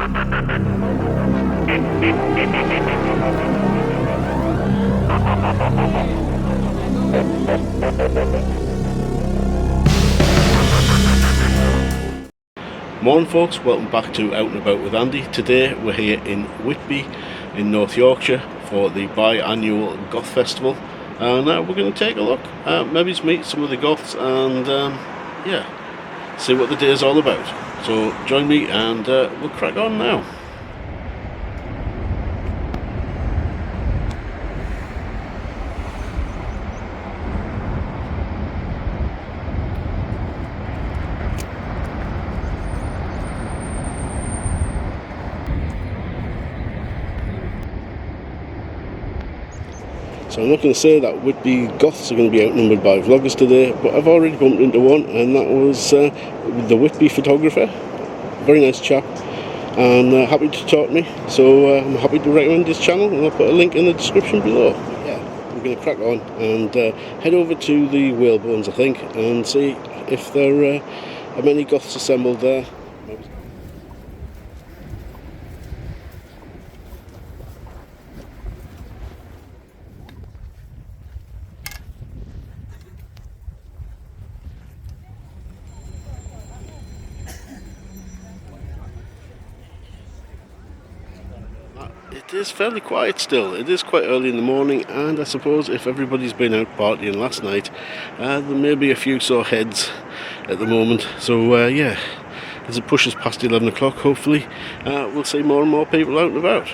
Morning folks, welcome back to Out and About with Andy. Today we're here in Whitby in North Yorkshire for the biannual Goth Festival, and we're going to take a look, maybe meet some of the Goths and yeah, see what the day is all about. So join me and we'll crack on now. So I'm not going to say that Whitby Goths are going to be outnumbered by vloggers today, but I've already bumped into one, and that was the Whitby photographer. Very nice chap, and happy to talk to me. So I'm happy to recommend his channel, and I'll put a link in the description below. Yeah, we're going to crack on and head over to the Whalebones, I think, and see if there are many Goths assembled there. It is fairly quiet still. It is quite early in the morning, and I suppose if everybody's been out partying last night, there may be a few sore heads at the moment. So yeah, as it pushes past 11 o'clock, hopefully we'll see more and more people out and about.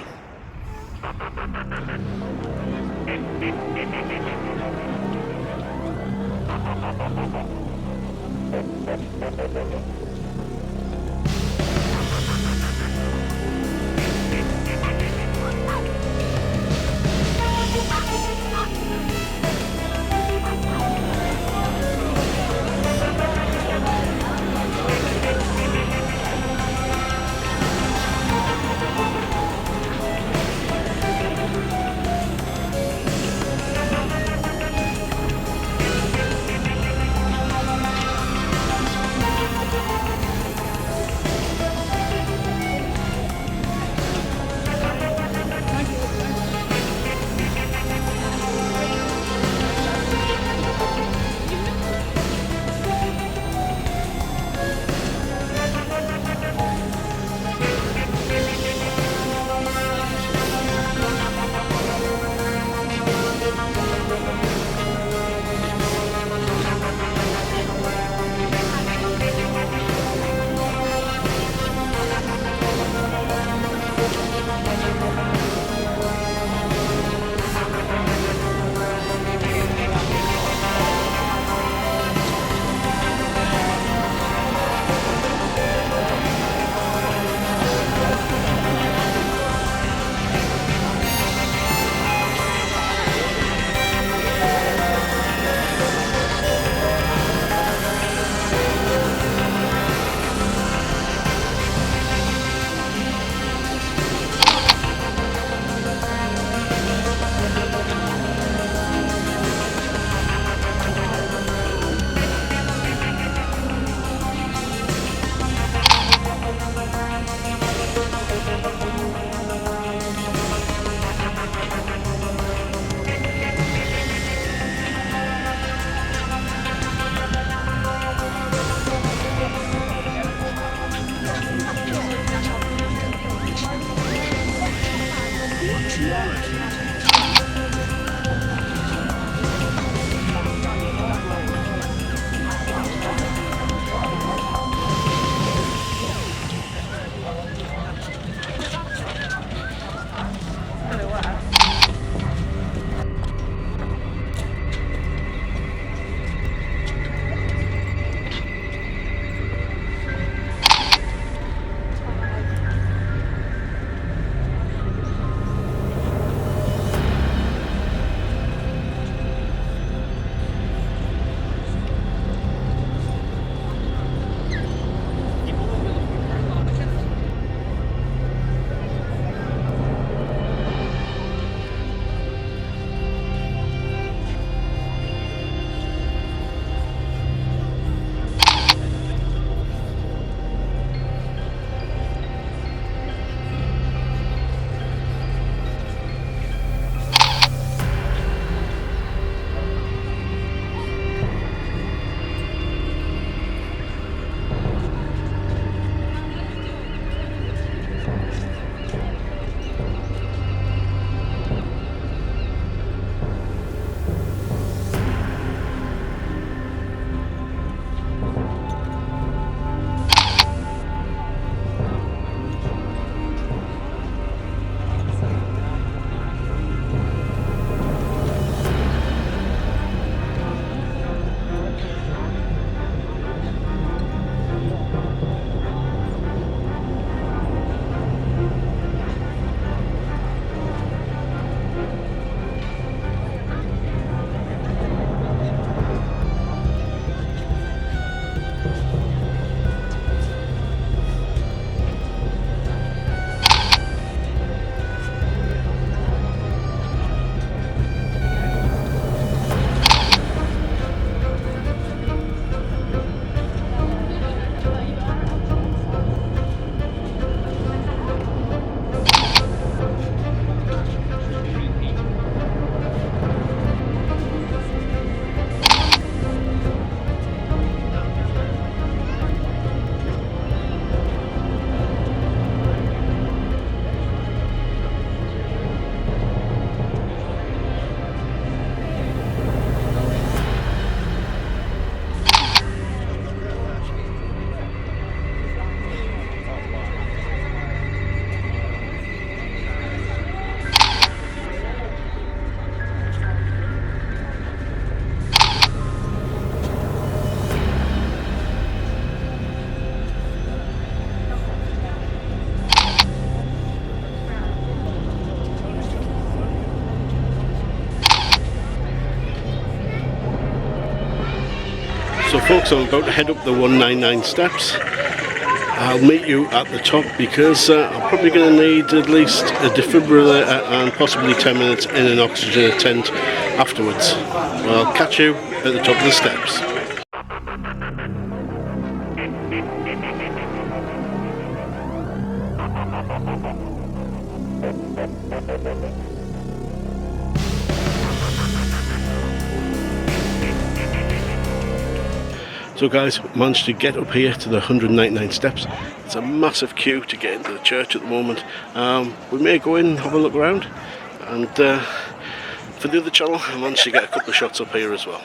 Folks, I'm about to head up the 199 steps. I'll meet you at the top because I'm probably going to need at least a defibrillator and possibly 10 minutes in an oxygen tent afterwards. Well, I'll catch you at the top of the steps. So guys, managed to get up here to the 199 steps. It's a massive queue to get into the church at the moment. We may go in and have a look around, and for the other channel I managed to get a couple of shots up here as well.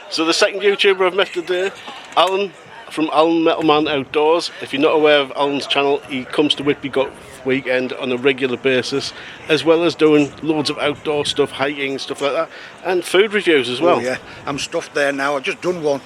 So the second YouTuber I've met today, Alan from Alan Metalman Outdoors. If you're not aware of Alan's channel, he comes to Whitby Goth Weekend on a regular basis, as well as doing loads of outdoor stuff, hiking, stuff like that, and food reviews as well. Oh yeah, I'm stuffed there now, I've just done one.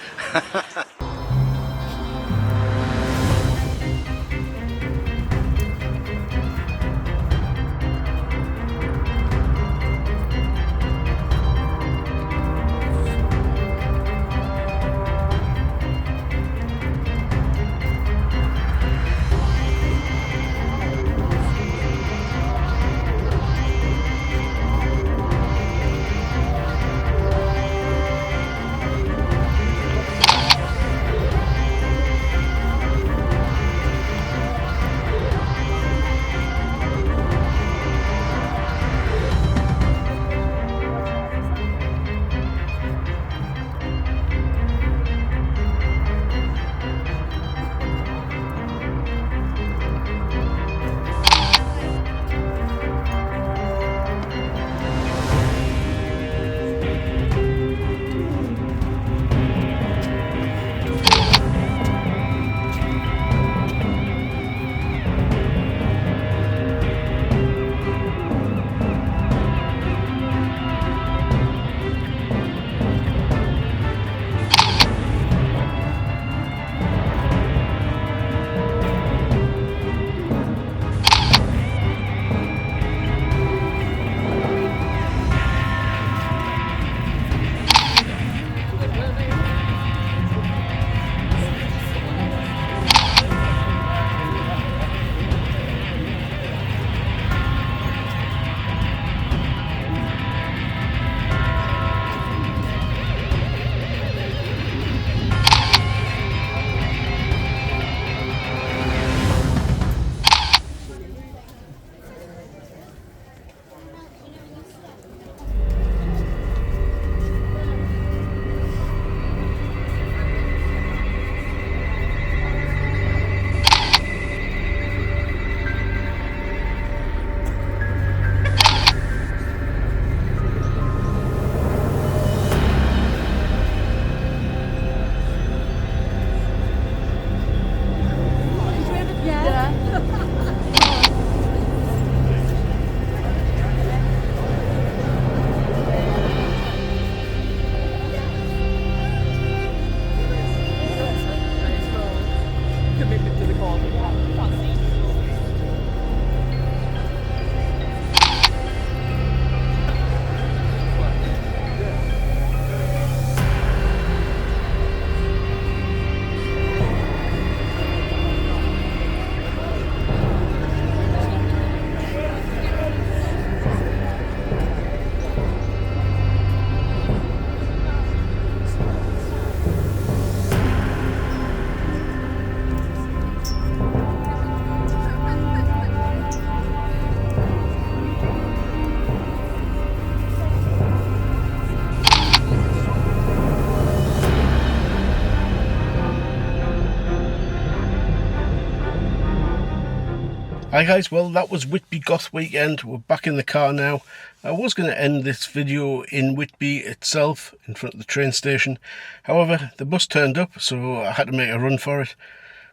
Hi guys, well that was Whitby Goth Weekend. We're back in the car now. I was going to end this video in Whitby itself, in front of the train station. However, the bus turned up, so I had to make a run for it.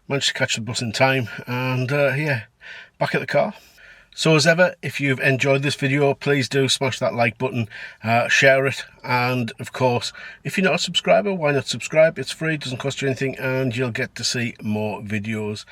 Managed to catch the bus in time, and yeah, back at the car. So as ever, if you've enjoyed this video, please do smash that like button, share it, and of course, if you're not a subscriber, why not subscribe? It's free, it doesn't cost you anything, and you'll get to see more videos.